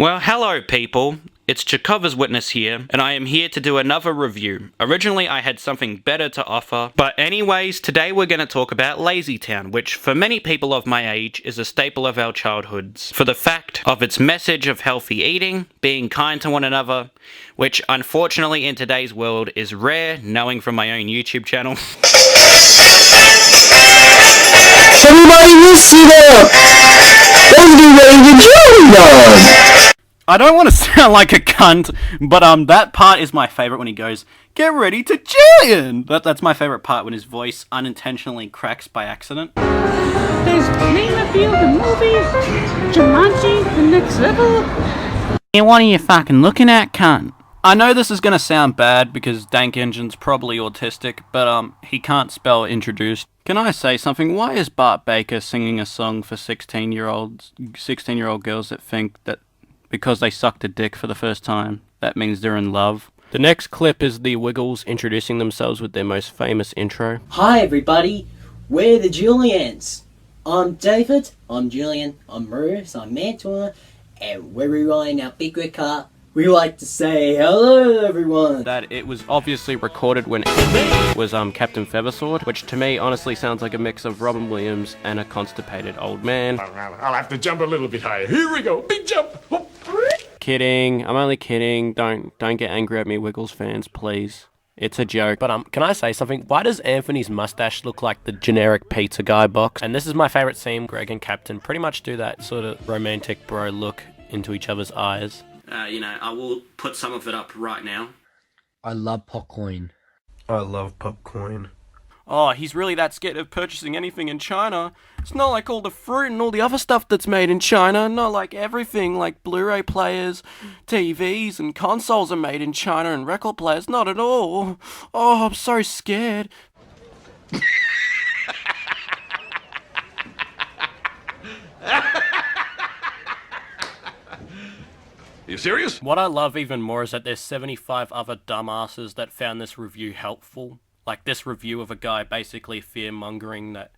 Well, hello people, it's Jarkova's Witness here, and I am here to do another review. Originally I had something better to offer, but anyways, today we're going to talk about Lazytown, which for many people of my age is a staple of our childhoods, for the fact of its message of healthy eating, being kind to one another, which unfortunately in today's world is rare, knowing from my own YouTube channel. Everybody listen up! Let's get ready to join us! I don't want to sound like a cunt, but that part is my favourite when he goes, "Get ready to join!" That's my favourite part when his voice unintentionally cracks by accident. There's Playmobil, the movie, Jumanji, the next level. Yeah, what are you fucking looking at, cunt? I know this is going to sound bad because Dank Engine's probably autistic, but he can't spell introduced. Can I say something? Why is Bart Baker singing a song for 16-year-old girls that think that because they sucked a dick for the first time, that means they're in love? The next clip is the Wiggles introducing themselves with their most famous intro. Hi everybody, we're the Julians. I'm David, I'm Julian, I'm Bruce, I'm Mantua, and we're rewinding our big red car. We like to say hello everyone. That it was obviously recorded when it was Captain Feathersword, which to me honestly sounds like a mix of Robin Williams and a constipated old man. I'll have to jump a little bit higher. Here we go, big jump. Kidding, I'm only kidding. Don't get angry at me, Wiggles fans, please. It's a joke. But can I say something? Why does Anthony's mustache look like the generic pizza guy box? And this is my favourite scene. Greg and Captain pretty much do that sort of romantic bro look into each other's eyes. I will put some of it up right now. I love popcorn. I love popcorn. Oh, he's really that scared of purchasing anything in China. It's not like all the fruit and all the other stuff that's made in China. Not like everything, like Blu-ray players, TVs and consoles are made in China and record players. Not at all. Oh, I'm so scared. You serious? What I love even more is that there's 75 other dumbasses that found this review helpful. Like this review of a guy basically fear-mongering that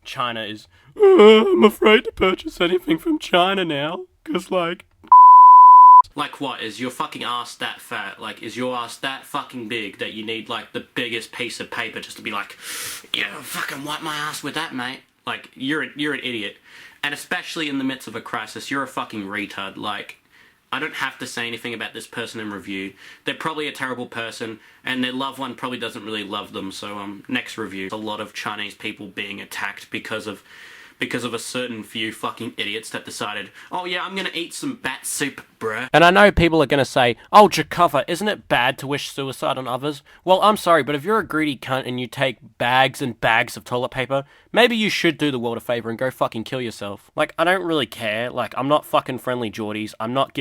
China is, I'm afraid to purchase anything from China now, cause like What, is your fucking ass that fat? Like, is your ass that fucking big that you need, like, the biggest piece of paper just to be like, yeah, fucking wipe my ass with that, mate? Like, you're an idiot. And especially in the midst of a crisis, you're a fucking retard. Like, I don't have to say anything about this person in review. They're probably a terrible person, and their loved one probably doesn't really love them, so, next review. A lot of Chinese people being attacked because of a certain few fucking idiots that decided, oh yeah, I'm gonna eat some bat soup, bruh. And I know people are going to say, oh, Jarkova, isn't it bad to wish suicide on others? Well, I'm sorry, but if you're a greedy cunt and you take bags and bags of toilet paper, maybe you should do the world a favour and go fucking kill yourself. Like, I don't really care. Like, I'm not fucking friendly Geordies. I'm not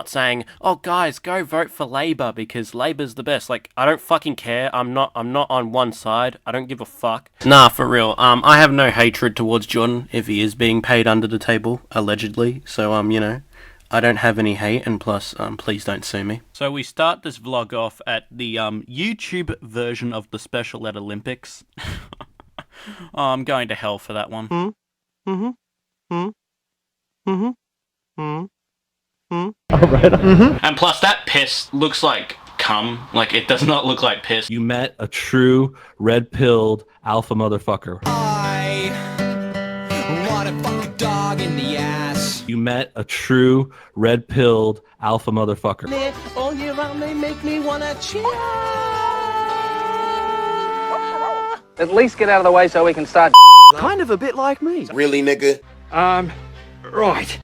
saying, oh, guys, go vote for Labour because Labour's the best. Like, I don't fucking care. I'm not on one side. I don't give a fuck. Nah, for real. I have no hatred towards John if he is being paid under the table, allegedly. So, I don't have any hate, and plus, please don't sue me. So we start this vlog off at the YouTube version of the Special Ed Olympics. Oh, I'm going to hell for that one. And plus, that piss looks like cum. Like, it does not look like piss. You met a true red-pilled alpha motherfucker. I wanna fuck a dog in the ass. You met a true red-pilled alpha motherfucker. All year round they make me wanna cheer. At least get out of the way so we can start. Kind of a bit like me. Really, nigga? Right.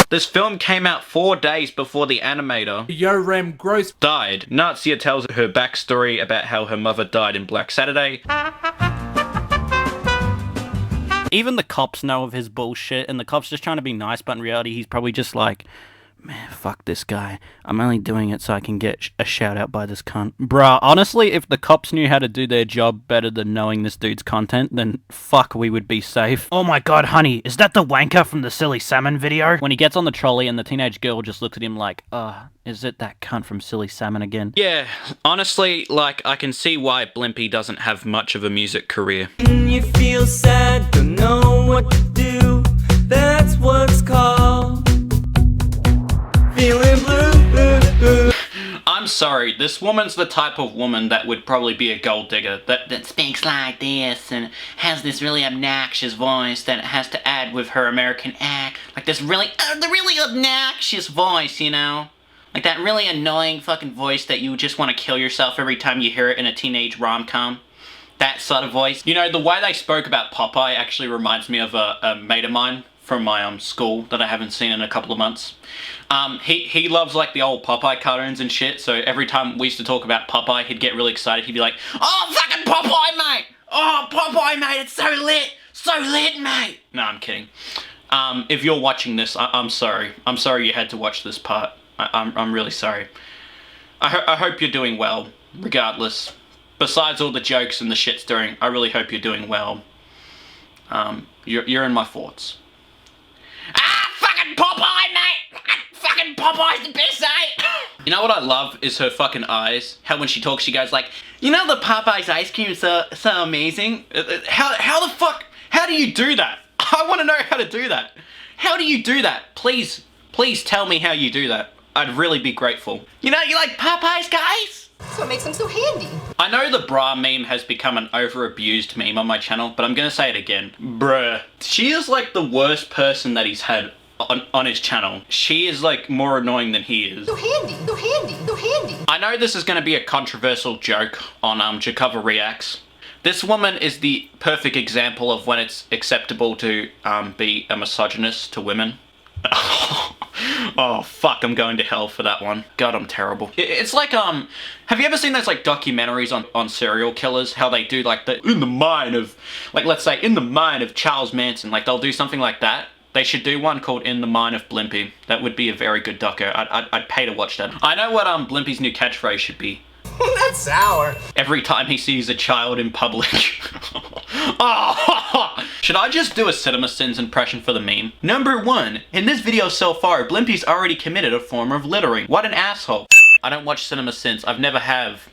This film came out 4 days before the animator, Rem Gross, died. Natsia tells her backstory about how her mother died in Black Saturday. Even the cops know of his bullshit, and the cops just trying to be nice, but in reality he's probably just like, Man, fuck this guy. I'm only doing it so I can get a shout out by this cunt. Bruh, honestly, if the cops knew how to do their job better than knowing this dude's content, then fuck, we would be safe. Oh my god, honey, is that the wanker from the Silly Salmon video? When he gets on the trolley and the teenage girl just looks at him like, is it that cunt from Silly Salmon again? Yeah, honestly, like, I can see why Blimpy doesn't have much of a music career. You feel sad, don't know what to do. That's what's called feeling blue. I'm sorry, this woman's the type of woman that would probably be a gold digger, that speaks like this and has this really obnoxious voice that has to add with her American act. Like this really, the really obnoxious voice, you know? Like that really annoying fucking voice that you just want to kill yourself every time you hear it in a teenage rom-com. That sort of voice. You know, the way they spoke about Popeye actually reminds me of a mate of mine from my school that I haven't seen in a couple of months. He loves like the old Popeye cartoons and shit, so every time we used to talk about Popeye, he'd get really excited. He'd be like, "Oh, fucking Popeye, mate! Oh, Popeye, mate, it's so lit! So lit, mate!" No, I'm kidding. If you're watching this, I'm sorry. I'm sorry you had to watch this part. I'm really sorry. I hope you're doing well, regardless. Besides all the jokes and the shit stirring, I really hope you're doing well. You're in my thoughts. Fucking Popeye, mate! Fucking Popeye's the best, eh? You know what I love is her fucking eyes. How when she talks, she goes like, "You know the Popeye's ice cream is so amazing." How the fuck? How do you do that? I want to know how to do that. How do you do that? Please tell me how you do that. I'd really be grateful. You know, you like Popeyes, guys? That's what makes them so handy. I know the bra meme has become an over-abused meme on my channel, but I'm gonna say it again. Bruh. She is like the worst person that he's had on his channel. She is like more annoying than he is. So handy, so handy, so handy. I know this is gonna be a controversial joke on Jarkova Reacts. This woman is the perfect example of when it's acceptable to be a misogynist to women. Oh fuck, I'm going to hell for that one. God, I'm terrible. It's like, have you ever seen those like documentaries on serial killers? How they do like in the mind of, like let's say in the mind of Charles Manson, like they'll do something like that. They should do one called In the Mind of Blimpy. That would be a very good doco. I'd pay to watch that. I know what Blimpy's new catchphrase should be. That's sour. Every time he sees a child in public. Oh, should I just do a Cinema Sins impression for the meme? Number 1. In this video so far, Blimpy's already committed a form of littering. What an asshole. I don't watch Cinema Sins. I've never have.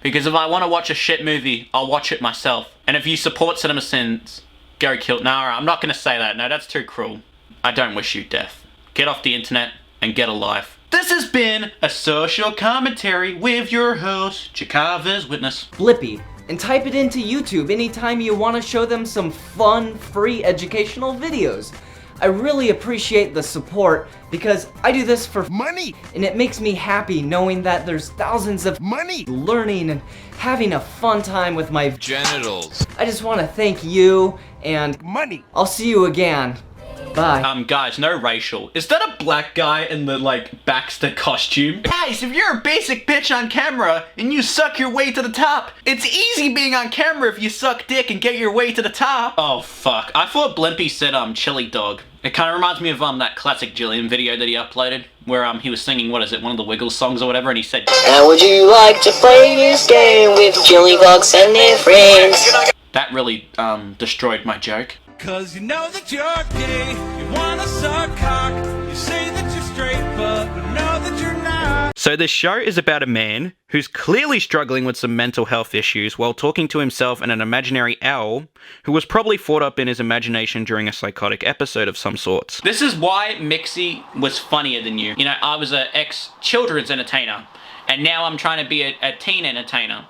Because if I want to watch a shit movie, I'll watch it myself. And if you support Cinema Sins, go kill. No, I'm not going to say that. No, that's too cruel. I don't wish you death. Get off the internet and get a life. This has been a social commentary with your host, Jarkova's Witness. Blippy, and type it into YouTube anytime you want to show them some fun, free educational videos. I really appreciate the support because I do this for money, and it makes me happy knowing that there's thousands of money learning and having a fun time with my genitals. I just want to thank you and money. I'll see you again. Bye. Guys, no racial. Is that a black guy in the, like, Baxter costume? Guys, if you're a basic bitch on camera and you suck your way to the top, it's easy being on camera if you suck dick and get your way to the top. Oh, fuck. I thought Blimpy said, chili dog. It kind of reminds me of, that classic Jillian video that he uploaded, where, he was singing, what is it, one of the Wiggles songs or whatever, and he said, "How would you like to play this game with Jilly Bugs and their friends?" That really, destroyed my joke. Cause you know that you're gay, you wanna suck cock, you say that you're straight, but we know that you're not. So this show is about a man who's clearly struggling with some mental health issues while talking to himself and an imaginary owl who was probably thought up in his imagination during a psychotic episode of some sorts. This is why Mixie was funnier than you. You know, I was an ex-children's entertainer, and now I'm trying to be a teen entertainer.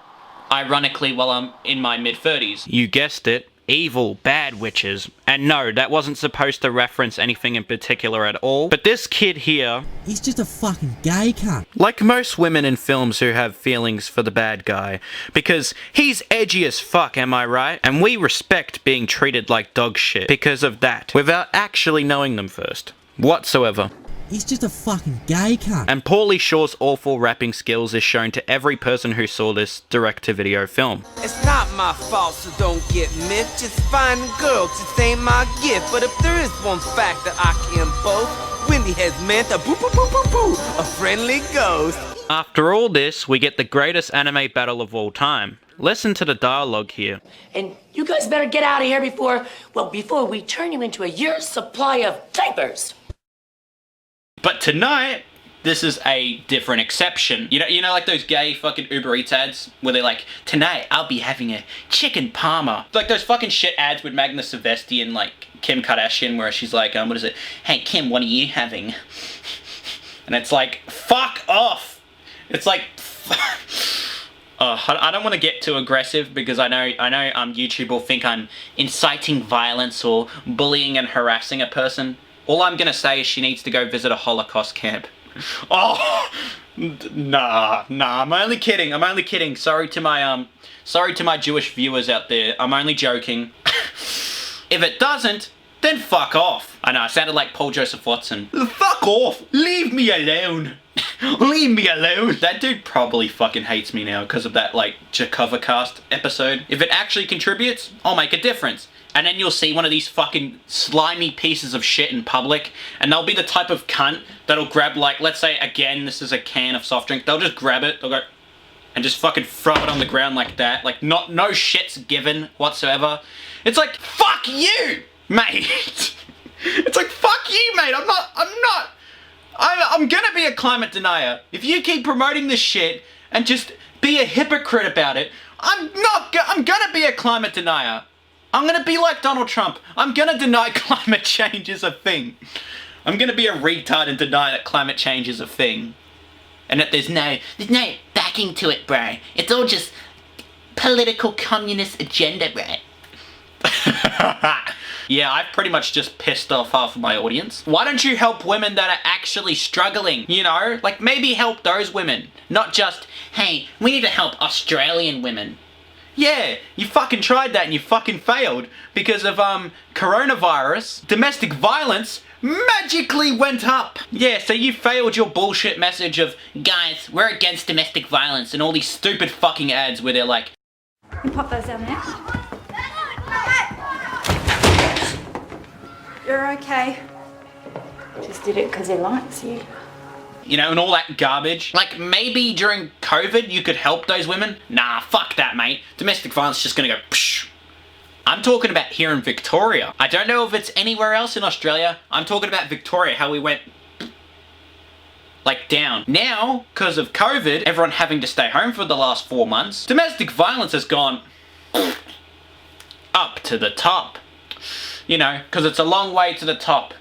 Ironically, while I'm in my mid-30s. You guessed it. Evil, bad witches. And no, that wasn't supposed to reference anything in particular at all. But this kid here... he's just a fucking gay cunt. Like most women in films who have feelings for the bad guy. Because he's edgy as fuck, am I right? And we respect being treated like dog shit because of that. Without actually knowing them first. Whatsoever. He's just a fucking gay cunt. And Pauly Shore's awful rapping skills is shown to every person who saw this direct-to-video film. It's not my fault, so don't get miffed. Just finding girls just ain't my gift. But if there is one fact that I can boast, when candy has meant a boo boo boo boo boo, a friendly ghost. After all this, we get the greatest anime battle of all time. Listen to the dialogue here. And you guys better get out of here before we turn you into a year's supply of diapers. But tonight, this is a different exception. You know, like those gay fucking Uber Eats ads where they're like, tonight I'll be having a chicken parma. Like those fucking shit ads with Magna Silvestri and like Kim Kardashian where she's like, what is it? Hey Kim, what are you having? And it's like, fuck off. It's like, I don't want to get too aggressive because I know YouTube will think I'm inciting violence or bullying and harassing a person. All I'm gonna say is she needs to go visit a Holocaust camp. Oh, nah, I'm only kidding. Sorry to my Jewish viewers out there. I'm only joking. If it doesn't, then fuck off. I know, I sounded like Paul Joseph Watson. Fuck off! Leave me alone! Leave me alone! That dude probably fucking hates me now because of that, like, Jarkova cast episode. If it actually contributes, I'll make a difference. And then you'll see one of these fucking slimy pieces of shit in public, and they'll be the type of cunt that'll grab, like, let's say, again, this is a can of soft drink. They'll just grab it, they'll go, and just fucking throw it on the ground like that. Like, no shits given whatsoever. It's like, fuck you, mate! It's like, fuck you, mate! I'm gonna be a climate denier. If you keep promoting this shit and just be a hypocrite about it, I'm gonna be a climate denier. I'm gonna be like Donald Trump. I'm gonna deny climate change is a thing. I'm gonna be a retard and deny that climate change is a thing. And that there's no backing to it, bro. It's all just political communist agenda, bro. Yeah, I've pretty much just pissed off half of my audience. Why don't you help women that are actually struggling, you know? Like, maybe help those women. Not just, hey, we need to help Australian women. Yeah, you fucking tried that and you fucking failed because of, coronavirus. Domestic violence magically went up. Yeah, so you failed your bullshit message of, guys, we're against domestic violence, and all these stupid fucking ads where they're like, You pop those down there. You're okay. Just did it because he likes you. you know, and all that garbage. Like, maybe during COVID you could help those women? Nah, fuck that, mate. Domestic violence is just gonna go psh. I'm talking about here in Victoria. I don't know if it's anywhere else in Australia. I'm talking about Victoria, how we went like down. Now, because of COVID, everyone having to stay home for the last 4 months, domestic violence has gone up to the top. You know, because it's a long way to the top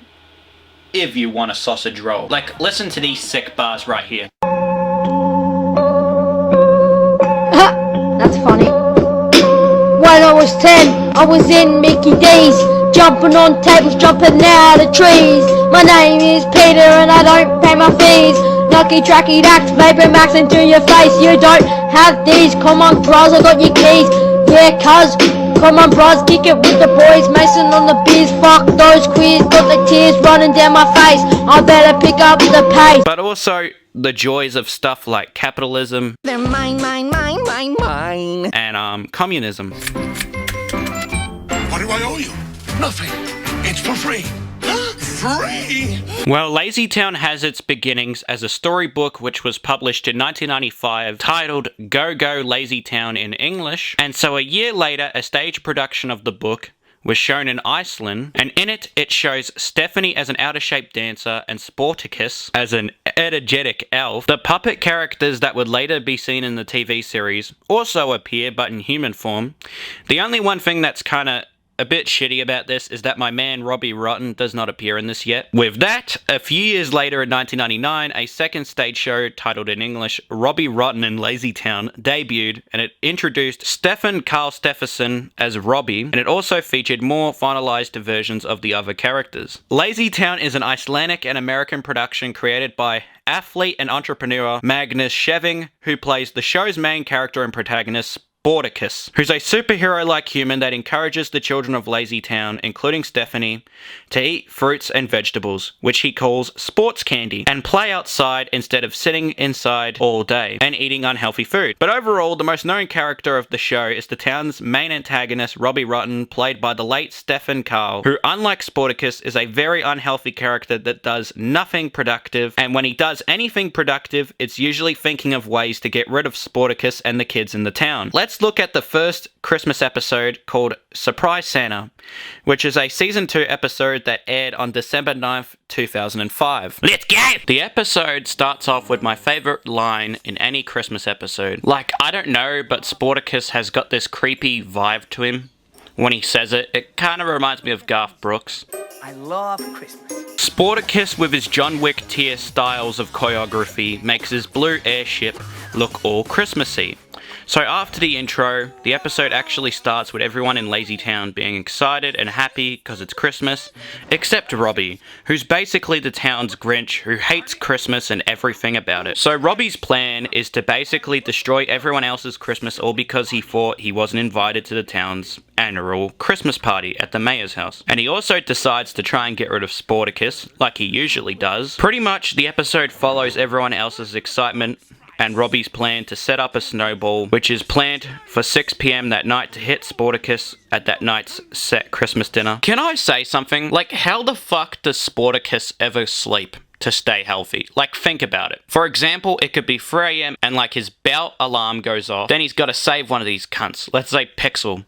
if you want a sausage roll. Like, listen to these sick bars right here. That's funny. When I was 10, I was in Mickey D's, jumping on tables, jumping out of trees. My name is Peter and I don't pay my fees. Knocky tracky dacks, vapor max into your face. You don't have these, come on bros, I got your keys. Yeah cuz, come on bros, kick it with the boys. Mason on the beers, fuck those queers. Got the tears running down my face, I better pick up the pace. But also the joys of stuff like capitalism. They're mine. And communism. What do I owe you? Nothing. It's for free. Free? Well, Lazytown has its beginnings as a storybook which was published in 1995 titled Go Go Lazytown in English, and so a year later a stage production of the book was shown in Iceland, and in it, it shows Stephanie as an out-of-shape dancer and Sporticus as an energetic elf. The puppet characters that would later be seen in the TV series also appear, but in human form. The only one thing that's kinda a bit shitty about this is that my man Robbie Rotten does not appear in this yet. With that, a few years later in 1999, a second stage show titled in English Robbie Rotten in Lazytown debuted, and it introduced Stefan Carl Stephenson as Robbie, and it also featured more finalized versions of the other characters. Lazytown is an Icelandic and American production created by athlete and entrepreneur Magnus Scheving, who plays the show's main character and protagonist Sportacus, who's a superhero-like human that encourages the children of Lazytown, including Stephanie, to eat fruits and vegetables, which he calls sports candy, and play outside instead of sitting inside all day and eating unhealthy food. But overall, the most known character of the show is the town's main antagonist, Robbie Rotten, played by the late Stephen Carl, who, unlike Sportacus, is a very unhealthy character that does nothing productive, and when he does anything productive, it's usually thinking of ways to get rid of Sportacus and the kids in the town. Let's look at the first Christmas episode called Surprise Santa, which is a season 2 episode that aired on December 9th, 2005. Let's go! The episode starts off with my favorite line in any Christmas episode. Like, I don't know, but Sportacus has got this creepy vibe to him. When he says it, it kind of reminds me of Garth Brooks. I love Christmas. Sportacus, with his John Wick tier styles of choreography, makes his blue airship look all Christmassy. So after the intro, the episode actually starts with everyone in Lazytown being excited and happy because it's Christmas, except Robbie, who's basically the town's Grinch who hates Christmas and everything about it. So Robbie's plan is to basically destroy everyone else's Christmas all because he thought he wasn't invited to the town's annual Christmas party at the mayor's house. And he also decides to try and get rid of Sportacus, like he usually does. Pretty much the episode follows everyone else's excitement and Robbie's plan to set up a snowball, which is planned for 6 PM that night to hit Sportacus at that night's set Christmas dinner. Can I say something? Like, how the fuck does Sportacus ever sleep to stay healthy? Like, think about it. For example, it could be 3 AM and like his bell alarm goes off. Then he's got to save one of these cunts. Let's say Pixel,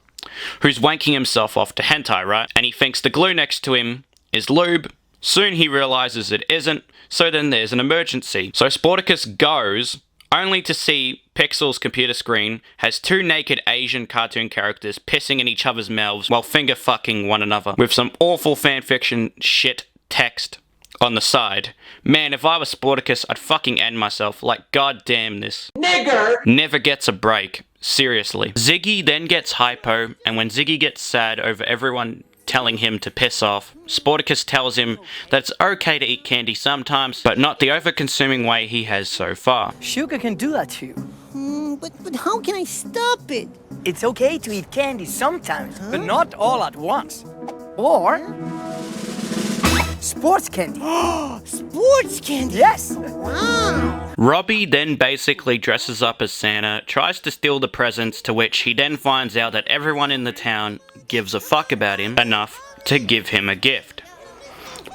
who's wanking himself off to hentai, right? And he thinks the glue next to him is lube. Soon he realizes it isn't, so then there's an emergency. So Sportacus goes, only to see Pixel's computer screen has 2 naked Asian cartoon characters pissing in each other's mouths while finger fucking one another, with some awful fanfiction shit text on the side. Man, if I was Sportacus, I'd fucking end myself. Like, goddamn this. Nigger! Never gets a break. Seriously. Ziggy then gets hypo, and when Ziggy gets sad over everyone telling him to piss off, Sportacus tells him that it's okay to eat candy sometimes, but not the over-consuming way he has so far. Sugar can do that to you. But how can I stop it? It's okay to eat candy sometimes, but not all at once. Or sports candy. Sports candy? Yes! Wow! Robbie then basically dresses up as Santa, tries to steal the presents, to which he then finds out that everyone in the town gives a fuck about him enough to give him a gift.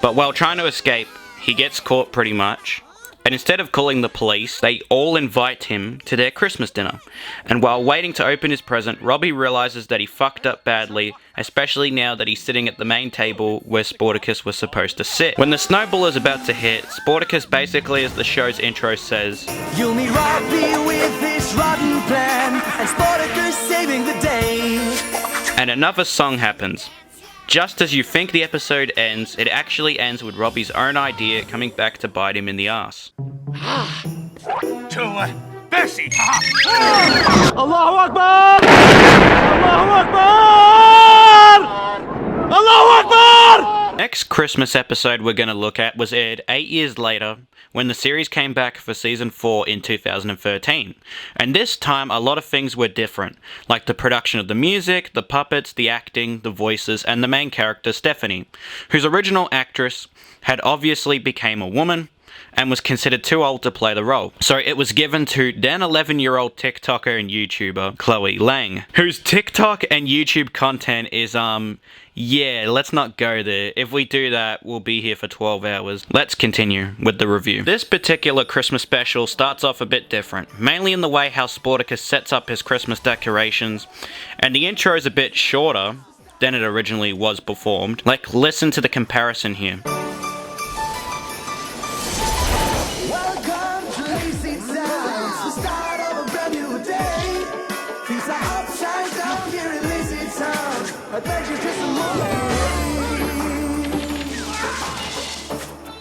But while trying to escape, he gets caught pretty much, and instead of calling the police, they all invite him to their Christmas dinner. And while waiting to open his present, Robbie realizes that he fucked up badly, especially now that he's sitting at the main table where Sportacus was supposed to sit. When the snowball is about to hit, Sportacus basically, as the show's intro says, You'll meet Robbie with this rotten plan, and Sportacus saving the day. and another song happens. Just as you think the episode ends, it actually ends with Robbie's own idea coming back to bite him in the ass. To Bessie. Allahu Akbar! Allahu Akbar! Allahu Akbar! Next Christmas episode we're going to look at was aired 8 years later when the series came back for season 4 in 2013. And this time a lot of things were different, like the production of the music, the puppets, the acting, the voices, and the main character Stephanie, whose original actress had obviously became a woman and was considered too old to play the role. So it was given to then 11-year-old TikToker and YouTuber Chloe Lang, whose TikTok and YouTube content is, yeah, let's not go there. If we do that, we'll be here for 12 hours. Let's continue with the review. This particular Christmas special starts off a bit different, mainly in the way how Sportacus sets up his Christmas decorations, and the intro is a bit shorter than it originally was performed. Like, listen to the comparison here. Welcome to Lazytown, it's the start of a brand new day. Things are upside down here in Lazytown. Adventure's just a moment.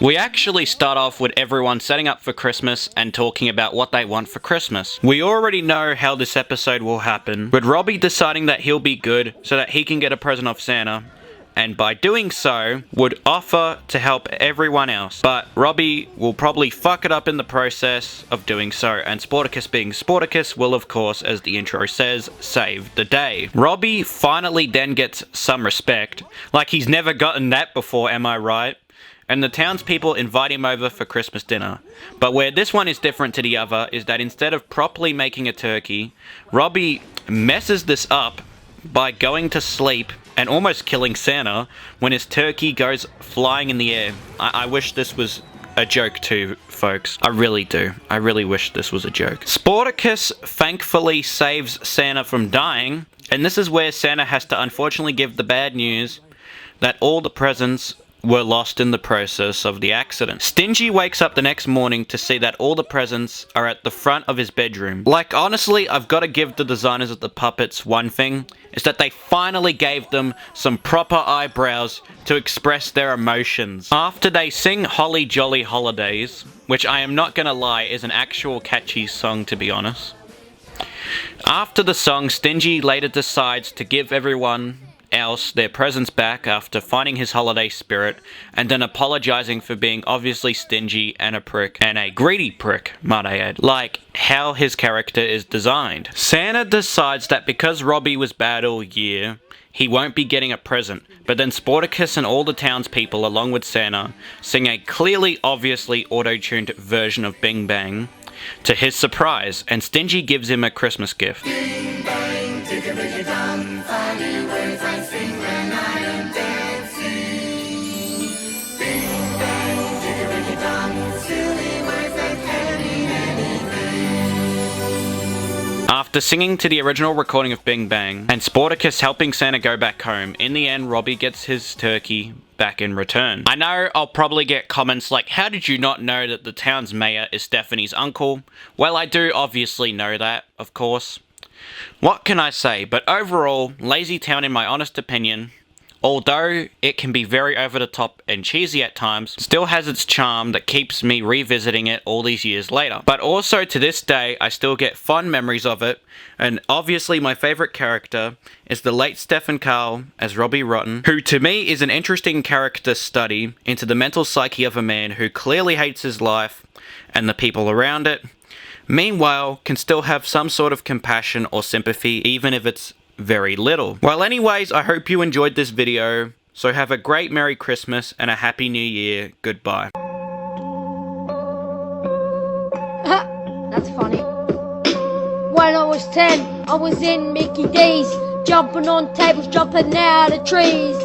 We actually start off with everyone setting up for Christmas and talking about what they want for Christmas. We already know how this episode will happen, with Robbie deciding that he'll be good so that he can get a present off Santa, and by doing so, would offer to help everyone else. But Robbie will probably fuck it up in the process of doing so, and Sportacus being Sportacus will, of course, as the intro says, save the day. Robbie finally then gets some respect, like he's never gotten that before, am I right? And the townspeople invite him over for Christmas dinner. But where this one is different to the other is that instead of properly making a turkey, Robbie messes this up by going to sleep and almost killing Santa when his turkey goes flying in the air. I wish this was a joke too, folks. I really do. I really wish this was a joke. Sportacus thankfully saves Santa from dying, and this is where Santa has to unfortunately give the bad news that all the presents were lost in the process of the accident. Stingy wakes up the next morning to see that all the presents are at the front of his bedroom. Like, honestly, I've got to give the designers of the puppets one thing, is that they finally gave them some proper eyebrows to express their emotions. After they sing Holly Jolly Holidays, which I am not gonna lie is an actual catchy song to be honest. After the song, Stingy later decides to give everyone else their presents back after finding his holiday spirit and then apologizing for being obviously stingy and a prick, and a greedy prick, might I add, like how his character is designed. Santa decides that because Robbie was bad all year, he won't be getting a present, but then Sportacus and all the townspeople along with Santa sing a clearly obviously auto-tuned version of Bing Bang to his surprise, and Stingy gives him a Christmas gift. Bing bang, tickle-tickle-dum, funny words I sing when I am dancing. Bing bang, tickle-tickle-dum, silly words that can mean anything. After singing to the original recording of Bing Bang, and Sportacus helping Santa go back home, in the end Robbie gets his turkey back in return. I know I'll probably get comments like, how did you not know that the town's mayor is Stephanie's uncle? Well, I do obviously know that, of course. What can I say? But overall, Lazytown, in my honest opinion, although it can be very over the top and cheesy at times, still has its charm that keeps me revisiting it all these years later. But also to this day, I still get fond memories of it, and obviously my favourite character is the late Stephen Carl as Robbie Rotten, who to me is an interesting character study into the mental psyche of a man who clearly hates his life and the people around it, meanwhile can still have some sort of compassion or sympathy even if it's very little. Well anyways, I hope you enjoyed this video, so have a great Merry Christmas and a Happy New Year. Goodbye. That's funny. When I was 10, I was in Mickey D's, jumping on tables, jumping out of trees.